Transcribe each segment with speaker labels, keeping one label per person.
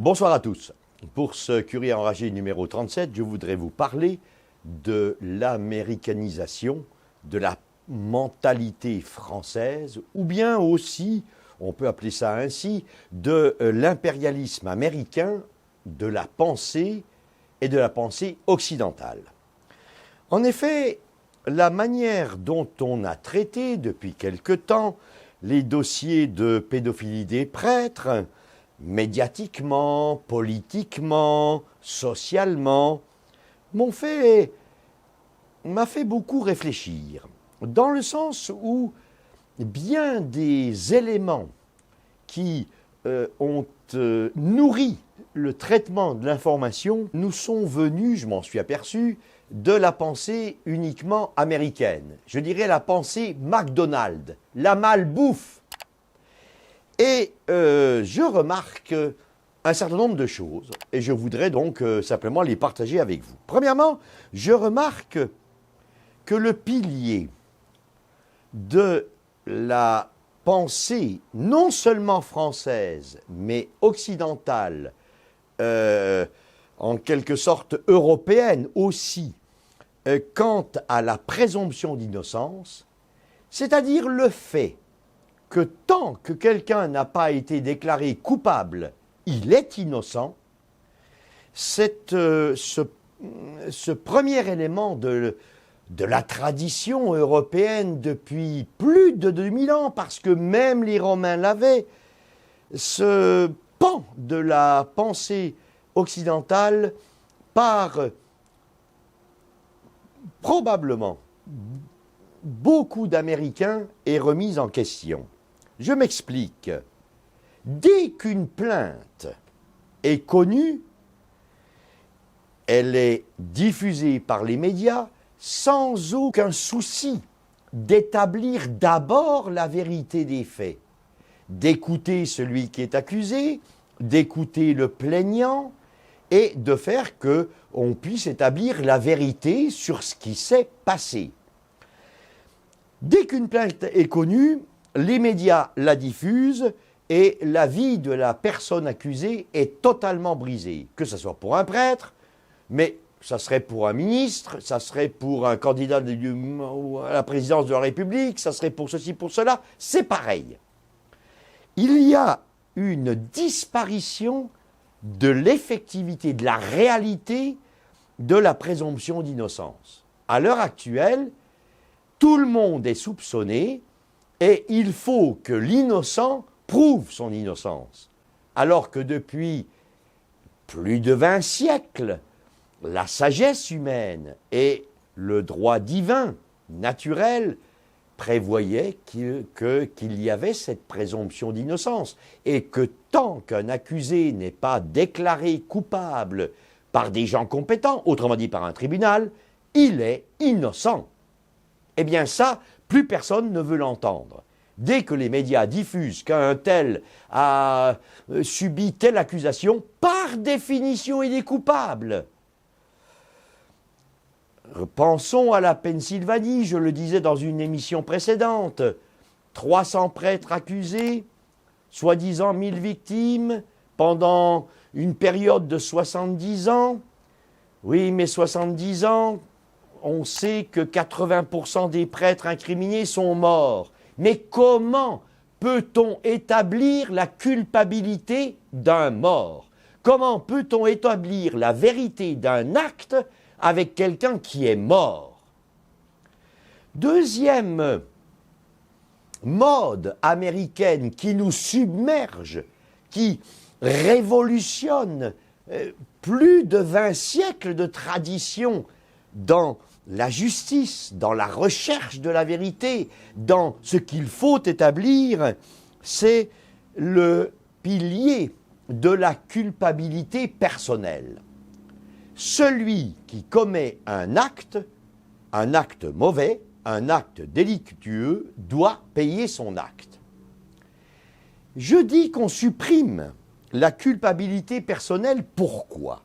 Speaker 1: Bonsoir à tous. Pour ce Courrier enragé numéro 37, je voudrais vous parler de l'américanisation, de la mentalité française, ou bien aussi, on peut appeler ça ainsi, de l'impérialisme américain, de la pensée et de la pensée occidentale. En effet, la manière dont on a traité depuis quelque temps les dossiers de pédophilie des prêtres, médiatiquement, politiquement, socialement, m'a fait beaucoup réfléchir, dans le sens où bien des éléments qui ont nourri le traitement de l'information nous sont venus, je m'en suis aperçu, de la pensée uniquement américaine. Je dirais la pensée McDonald's, la malbouffe. Et je remarque un certain nombre de choses, et je voudrais donc simplement les partager avec vous. Premièrement, je remarque que le pilier de la pensée, non seulement française, mais occidentale, en quelque sorte européenne aussi, quant à la présomption d'innocence, c'est-à-dire le fait que tant que quelqu'un n'a pas été déclaré coupable, il est innocent, ce premier élément de la tradition européenne depuis plus de 2000 ans, parce que même les Romains l'avaient, ce pan de la pensée occidentale par probablement beaucoup d'Américains est remise en question. Je m'explique. Dès qu'une plainte est connue, elle est diffusée par les médias sans aucun souci d'établir d'abord la vérité des faits, d'écouter celui qui est accusé, d'écouter le plaignant et de faire qu'on puisse établir la vérité sur ce qui s'est passé. Dès qu'une plainte est connue, les médias la diffusent et la vie de la personne accusée est totalement brisée. Que ce soit pour un prêtre, mais ça serait pour un ministre, ça serait pour un candidat à la présidence de la République, ça serait pour ceci, pour cela, c'est pareil. Il y a une disparition de l'effectivité, de la réalité de la présomption d'innocence. À l'heure actuelle, tout le monde est soupçonné et il faut que l'innocent prouve son innocence. Alors que depuis plus de 20 siècles, la sagesse humaine et le droit divin, naturel, prévoyaient qu'il y avait cette présomption d'innocence et que tant qu'un accusé n'est pas déclaré coupable par des gens compétents, autrement dit par un tribunal, il est innocent. Eh bien ça, plus personne ne veut l'entendre. Dès que les médias diffusent qu'un tel a subi telle accusation, par définition, il est coupable. Pensons à la Pennsylvanie, je le disais dans une émission précédente. 300 prêtres accusés, soi-disant 1000 victimes, pendant une période de 70 ans. Oui, mais 70 ans, on sait que 80% des prêtres incriminés sont morts. Mais comment peut-on établir la culpabilité d'un mort? Comment peut-on établir la vérité d'un acte avec quelqu'un qui est mort? Deuxième mode américaine qui nous submerge, qui révolutionne plus de 20 siècles de tradition dans la justice, dans la recherche de la vérité, dans ce qu'il faut établir, c'est le pilier de la culpabilité personnelle. Celui qui commet un acte mauvais, un acte délictueux, doit payer son acte. Je dis qu'on supprime la culpabilité personnelle, pourquoi?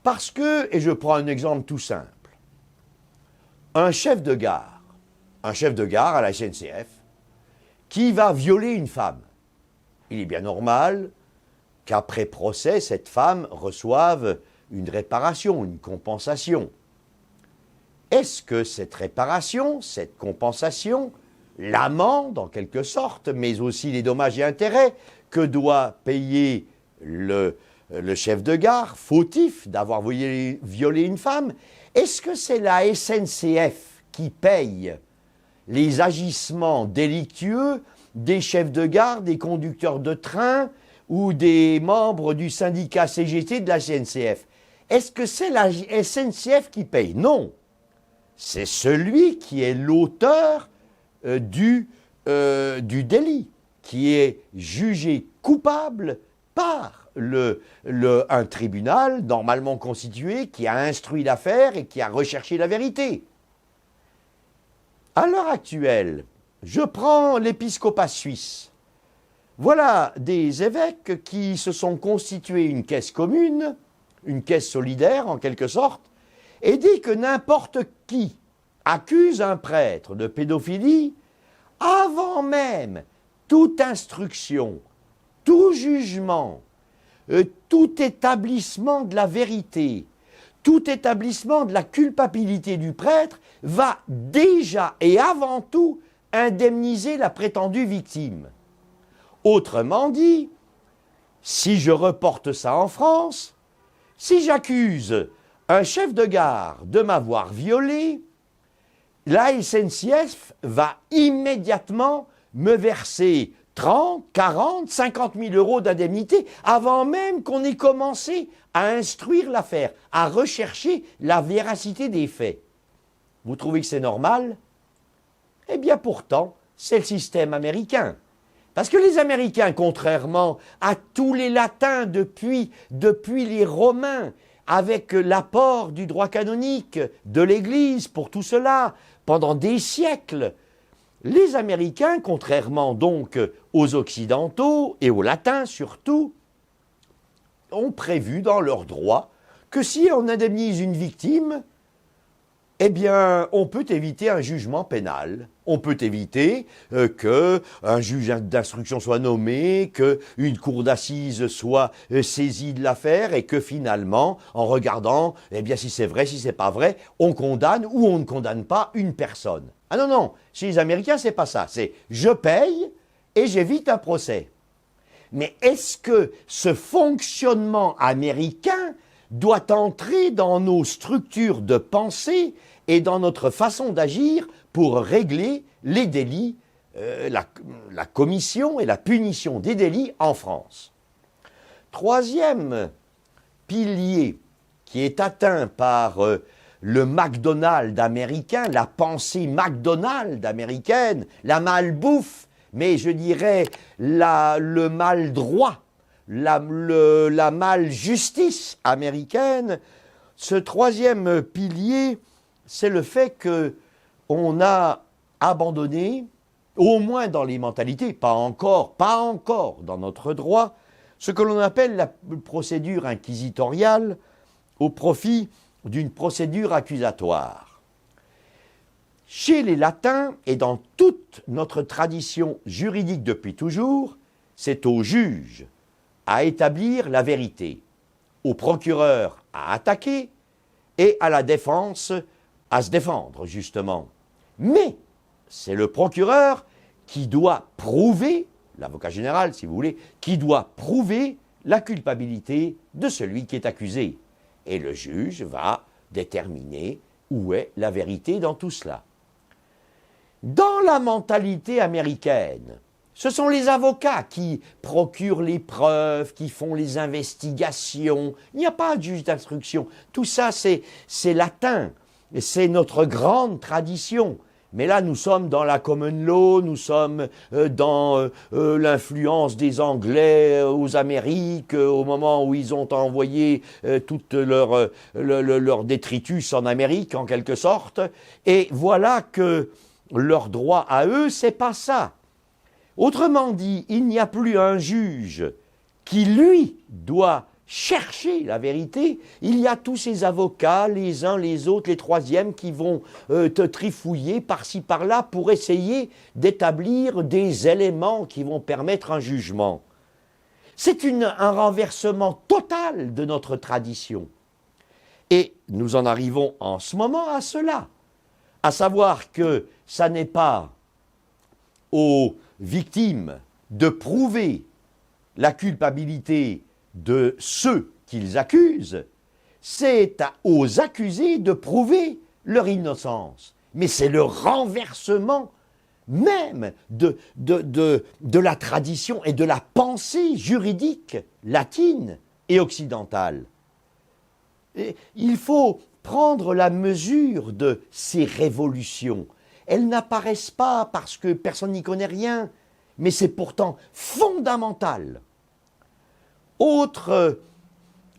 Speaker 1: Parce que, et je prends un exemple tout simple, un chef de gare à la SNCF, qui va violer une femme. Il est bien normal qu'après procès, cette femme reçoive une réparation, une compensation. Est-ce que cette réparation, cette compensation, l'amende en quelque sorte, mais aussi les dommages et intérêts que doit payer le chef de gare fautif d'avoir violé une femme, est-ce que c'est la SNCF qui paye les agissements délictueux des chefs de gare, des conducteurs de train ou des membres du syndicat CGT de la SNCF? Est-ce que c'est la SNCF qui paye? Non. C'est celui qui est l'auteur du délit, qui est jugé coupable par un tribunal normalement constitué qui a instruit l'affaire et qui a recherché la vérité. À l'heure actuelle, je prends l'épiscopat suisse. Voilà des évêques qui se sont constitués une caisse commune, une caisse solidaire en quelque sorte, et dit que n'importe qui accuse un prêtre de pédophilie, avant même toute instruction, tout jugement, tout établissement de la vérité, tout établissement de la culpabilité du prêtre, va déjà et avant tout indemniser la prétendue victime. Autrement dit, si je reporte ça en France, si j'accuse un chef de gare de m'avoir violé, la SNCF va immédiatement me verser 30, 40, 50 000 euros d'indemnité avant même qu'on ait commencé à instruire l'affaire, à rechercher la véracité des faits. Vous trouvez que c'est normal? Eh bien pourtant, c'est le système américain. Parce que les Américains, contrairement à tous les latins depuis les Romains, avec l'apport du droit canonique, de l'Église pour tout cela, pendant des siècles, les Américains, contrairement donc aux Occidentaux et aux Latins surtout, ont prévu dans leur droit que si on indemnise une victime, eh bien, on peut éviter un jugement pénal. On peut éviter qu'un juge d'instruction soit nommé, qu'une cour d'assises soit saisie de l'affaire et que finalement, en regardant, eh bien, si c'est vrai, si c'est pas vrai, on condamne ou on ne condamne pas une personne. Ah non, non, chez les Américains, c'est pas ça. C'est je paye et j'évite un procès. Mais est-ce que ce fonctionnement américain doit entrer dans nos structures de pensée et dans notre façon d'agir pour régler les délits, la commission et la punition des délits en France? Troisième pilier qui est atteint par le McDonald's américain, la pensée McDonald's américaine, la malbouffe, mais je dirais le mal droit, la mal-justice américaine, ce troisième pilier, c'est le fait qu'on a abandonné, au moins dans les mentalités, pas encore dans notre droit, ce que l'on appelle la procédure inquisitoriale au profit d'une procédure accusatoire. Chez les latins et dans toute notre tradition juridique depuis toujours, c'est au juge à établir la vérité, au procureur à attaquer et à la défense à se défendre, justement. Mais c'est le procureur qui doit prouver, l'avocat général, si vous voulez, qui doit prouver la culpabilité de celui qui est accusé. Et le juge va déterminer où est la vérité dans tout cela. Dans la mentalité américaine, ce sont les avocats qui procurent les preuves, qui font les investigations. Il n'y a pas de juge d'instruction. Tout ça, c'est latin. C'est notre grande tradition. Mais là, nous sommes dans la common law, nous sommes dans l'influence des Anglais aux Amériques, au moment où ils ont envoyé toute leur détritus en Amérique, en quelque sorte. Et voilà que leur droit à eux, c'est pas ça. Autrement dit, il n'y a plus un juge qui, lui, doit chercher la vérité. Il y a tous ces avocats, les uns, les autres, les troisièmes, qui vont te trifouiller par-ci, par-là pour essayer d'établir des éléments qui vont permettre un jugement. C'est un renversement total de notre tradition. Et nous en arrivons en ce moment à cela, à savoir que ça n'est pas aux victimes de prouver la culpabilité de ceux qu'ils accusent, c'est aux accusés de prouver leur innocence. Mais c'est le renversement même de la tradition et de la pensée juridique latine et occidentale. Et il faut prendre la mesure de ces révolutions. Elles n'apparaissent pas parce que personne n'y connaît rien, mais c'est pourtant fondamental. Autre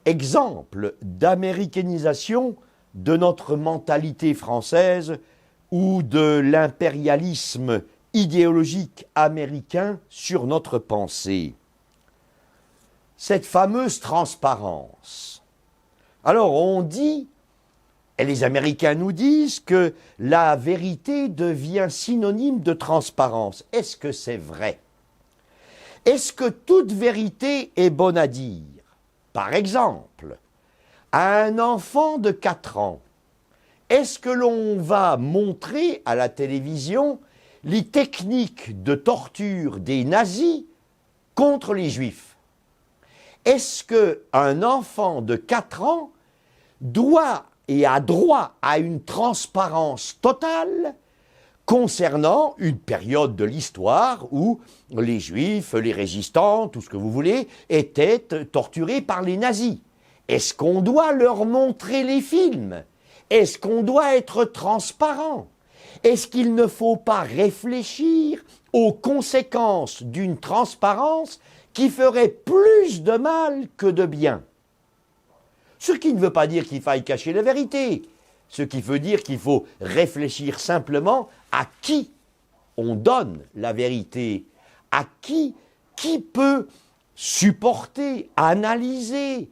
Speaker 1: exemple d'américanisation de notre mentalité française ou de l'impérialisme idéologique américain sur notre pensée. Cette fameuse transparence. Alors on dit, et les Américains nous disent que la vérité devient synonyme de transparence. Est-ce que c'est vrai? Est-ce que toute vérité est bonne à dire? Par exemple, à un enfant de 4 ans, est-ce que l'on va montrer à la télévision les techniques de torture des nazis contre les juifs? Est-ce qu'un enfant de 4 ans doit et a droit à une transparence totale concernant une période de l'histoire où les juifs, les résistants, tout ce que vous voulez, étaient torturés par les nazis? Est-ce qu'on doit leur montrer les films? Est-ce qu'on doit être transparent? Est-ce qu'il ne faut pas réfléchir aux conséquences d'une transparence qui ferait plus de mal que de bien? Ce qui ne veut pas dire qu'il faille cacher la vérité. Ce qui veut dire qu'il faut réfléchir simplement à qui on donne la vérité, à qui peut supporter, analyser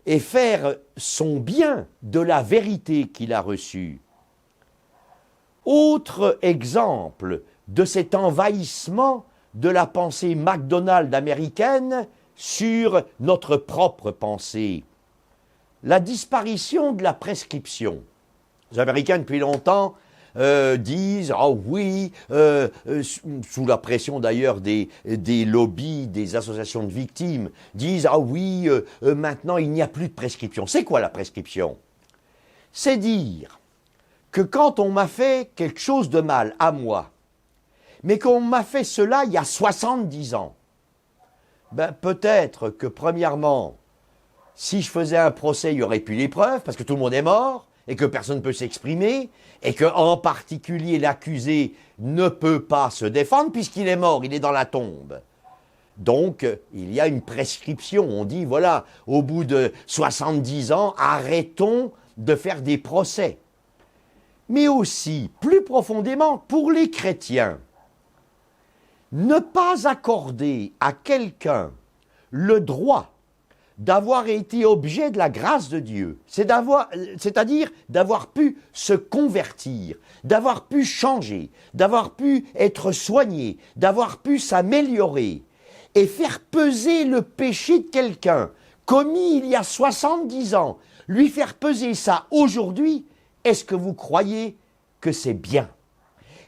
Speaker 1: et faire son bien de la vérité qu'il a reçue. Autre exemple de cet envahissement de la pensée McDonald américaine sur notre propre pensée. La disparition de la prescription. Les Américains, depuis longtemps, disent « Ah oui », sous la pression d'ailleurs des lobbies, des associations de victimes, disent « Ah oui, maintenant il n'y a plus de prescription ». C'est quoi la prescription? C'est dire que quand on m'a fait quelque chose de mal à moi, mais qu'on m'a fait cela il y a 70 ans, ben peut-être que premièrement, si je faisais un procès, il n'y aurait plus les preuves, parce que tout le monde est mort, et que personne ne peut s'exprimer, et que en particulier l'accusé ne peut pas se défendre, puisqu'il est mort, il est dans la tombe. Donc, il y a une prescription. On dit, voilà, au bout de 70 ans, arrêtons de faire des procès. Mais aussi, plus profondément, pour les chrétiens, ne pas accorder à quelqu'un le droit d'avoir été objet de la grâce de Dieu, c'est-à-dire d'avoir pu se convertir, d'avoir pu changer, d'avoir pu être soigné, d'avoir pu s'améliorer, et faire peser le péché de quelqu'un commis il y a 70 ans, lui faire peser ça aujourd'hui, est-ce que vous croyez que c'est bien?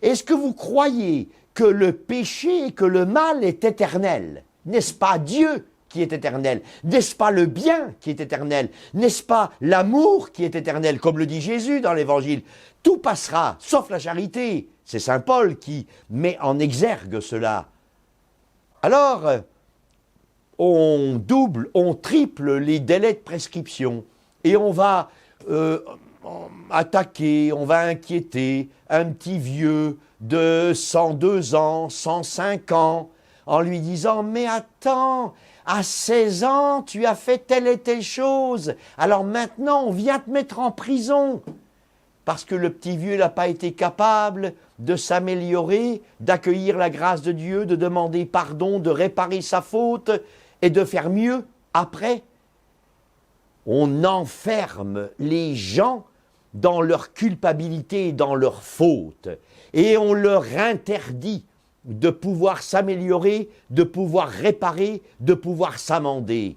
Speaker 1: Est-ce que vous croyez que le péché et que le mal est éternel? N'est-ce pas Dieu qui est éternel? N'est-ce pas le bien qui est éternel? N'est-ce pas l'amour qui est éternel? Comme le dit Jésus dans l'Évangile, tout passera, sauf la charité. C'est saint Paul qui met en exergue cela. Alors, on double, on triple les délais de prescription et on va attaquer, on va inquiéter un petit vieux de 102 ans, 105 ans, en lui disant « Mais attends, à 16 ans, tu as fait telle et telle chose, alors maintenant on vient te mettre en prison. » Parce que le petit vieux n'a pas été capable de s'améliorer, d'accueillir la grâce de Dieu, de demander pardon, de réparer sa faute et de faire mieux après. On enferme les gens dans leur culpabilité et dans leur faute. Et on leur interdit de pouvoir s'améliorer, de pouvoir réparer, de pouvoir s'amender.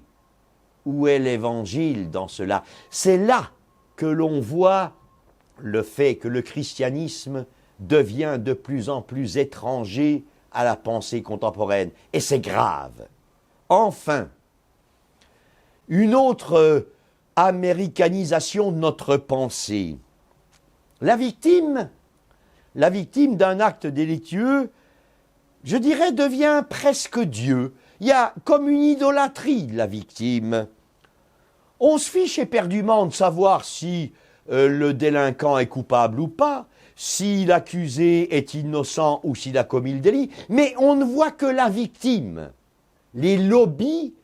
Speaker 1: Où est l'évangile dans cela? C'est là que l'on voit le fait que le christianisme devient de plus en plus étranger à la pensée contemporaine. Et c'est grave. Enfin, une autre américanisation de notre pensée. La victime d'un acte délictueux, je dirais, devient presque Dieu. Il y a comme une idolâtrie de la victime. On se fiche éperdument de savoir si le délinquant est coupable ou pas, si l'accusé est innocent ou s'il a commis le délit, mais on ne voit que la victime. Les lobbies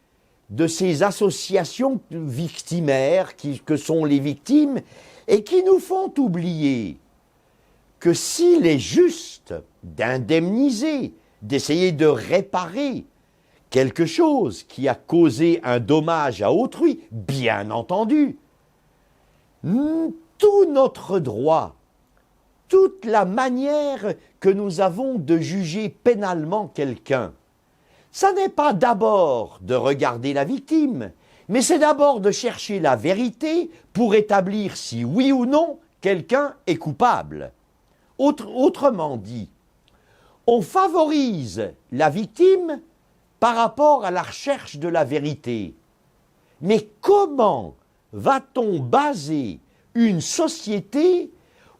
Speaker 1: de ces associations victimaires que sont les victimes et qui nous font oublier que s'il est juste d'indemniser, d'essayer de réparer quelque chose qui a causé un dommage à autrui, bien entendu, tout notre droit, toute la manière que nous avons de juger pénalement quelqu'un, ça n'est pas d'abord de regarder la victime, mais c'est d'abord de chercher la vérité pour établir si oui ou non quelqu'un est coupable. Autrement dit, on favorise la victime par rapport à la recherche de la vérité. Mais comment va-t-on baser une société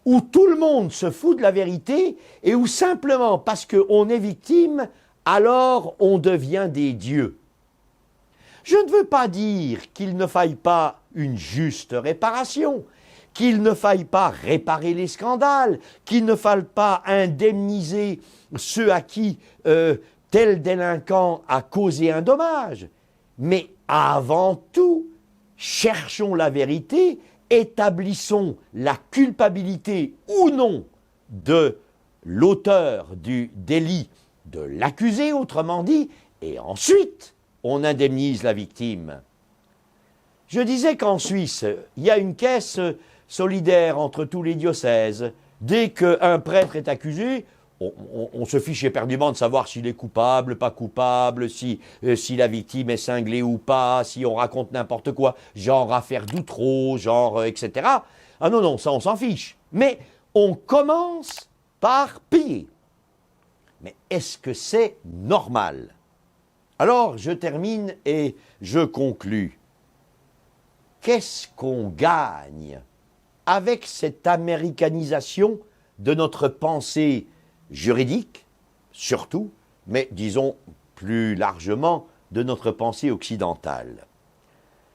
Speaker 1: où tout le monde se fout de la vérité et où simplement parce qu'on est victime, alors on devient des dieux? Je ne veux pas dire qu'il ne faille pas une juste réparation, qu'il ne faille pas réparer les scandales, qu'il ne faille pas indemniser ceux à qui tel délinquant a causé un dommage. Mais avant tout, cherchons la vérité, établissons la culpabilité ou non de l'auteur du délit, de l'accusé, autrement dit, et ensuite, on indemnise la victime. Je disais qu'en Suisse, il y a une caisse solidaire entre tous les diocèses. Dès qu'un prêtre est accusé, on se fiche éperdument de savoir s'il est coupable, pas coupable, si la victime est cinglée ou pas, si on raconte n'importe quoi, genre affaire d'outreau, genre etc. Ah non, non, ça on s'en fiche. Mais on commence par payer. Mais est-ce que c'est normal? Alors, je termine et je conclus. Qu'est-ce qu'on gagne avec cette américanisation de notre pensée juridique, surtout, mais disons plus largement de notre pensée occidentale?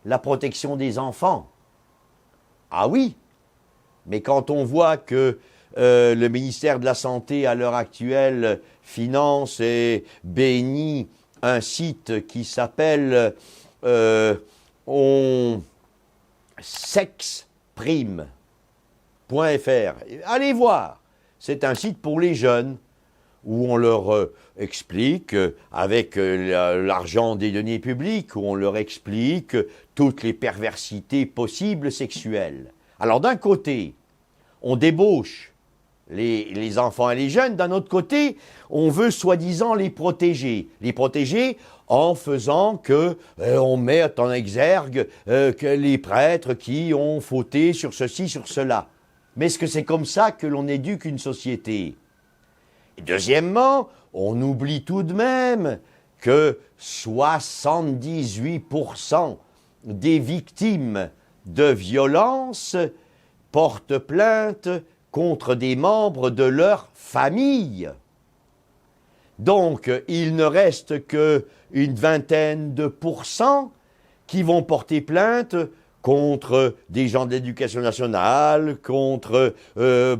Speaker 1: La protection des enfants. Ah oui, mais quand on voit que le ministère de la Santé, à l'heure actuelle, finance et bénit un site qui s'appelle sexprime.fr. Allez voir, c'est un site pour les jeunes où on leur explique, avec l'argent des deniers publics, où on leur explique toutes les perversités possibles sexuelles. Alors d'un côté, on débauche les enfants et les jeunes, d'un autre côté, on veut soi-disant les protéger. Les protéger en faisant on met en exergue que les prêtres qui ont fauté sur ceci, sur cela. Mais est-ce que c'est comme ça que l'on éduque une société? Et deuxièmement, on oublie tout de même que 78% des victimes de violences portent plainte contre des membres de leur famille. Donc, il ne reste qu'une vingtaine de pourcents qui vont porter plainte contre des gens de l'éducation nationale, contre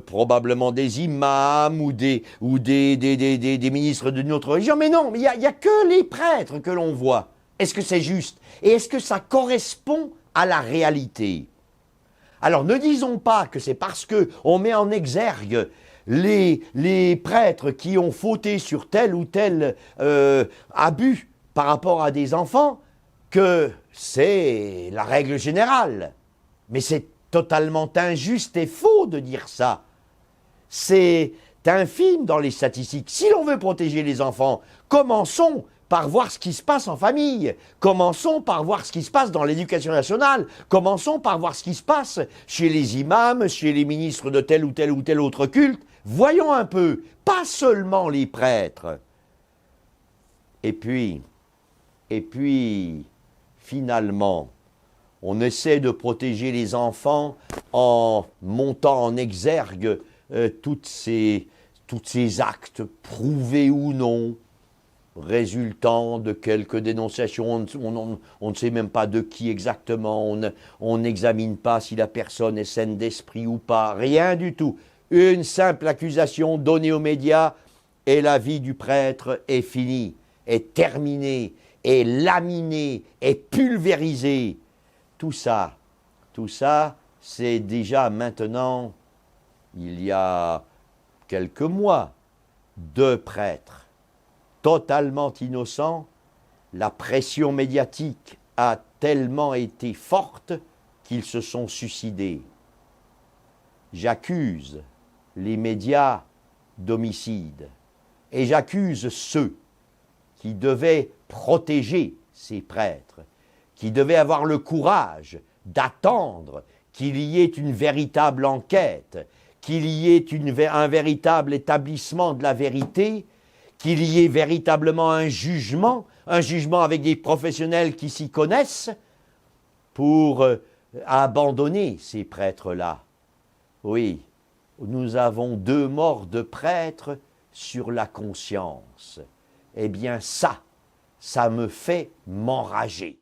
Speaker 1: probablement des imams ou des ministres d'une autre religion. Mais non, il n'y a que les prêtres que l'on voit. Est-ce que c'est juste? Et est-ce que ça correspond à la réalité? Alors ne disons pas que c'est parce qu'on met en exergue les prêtres qui ont fauté sur tel ou tel abus par rapport à des enfants que c'est la règle générale. Mais c'est totalement injuste et faux de dire ça. C'est infime dans les statistiques. Si l'on veut protéger les enfants, commençons par voir ce qui se passe en famille. Commençons par voir ce qui se passe dans l'éducation nationale. Commençons par voir ce qui se passe chez les imams, chez les ministres de tel ou tel autre culte. Voyons un peu, pas seulement les prêtres. Et puis, finalement, on essaie de protéger les enfants en montant en exergue tous ces actes, prouvés ou non, résultant de quelques dénonciations. On ne sait même pas de qui exactement, on n'examine pas si la personne est saine d'esprit ou pas, rien du tout. Une simple accusation donnée aux médias et la vie du prêtre est finie, est terminée, est laminée, est pulvérisée. Tout ça, c'est déjà maintenant, il y a quelques mois, 2 prêtres totalement innocents. La pression médiatique a tellement été forte qu'ils se sont suicidés. J'accuse les médias d'homicide et j'accuse ceux qui devaient protéger ces prêtres, qui devaient avoir le courage d'attendre qu'il y ait une véritable enquête, qu'il y ait un véritable établissement de la vérité, qu'il y ait véritablement un jugement avec des professionnels qui s'y connaissent, pour abandonner ces prêtres-là. Oui, nous avons 2 morts de prêtres sur la conscience. Eh bien ça me fait m'enrager.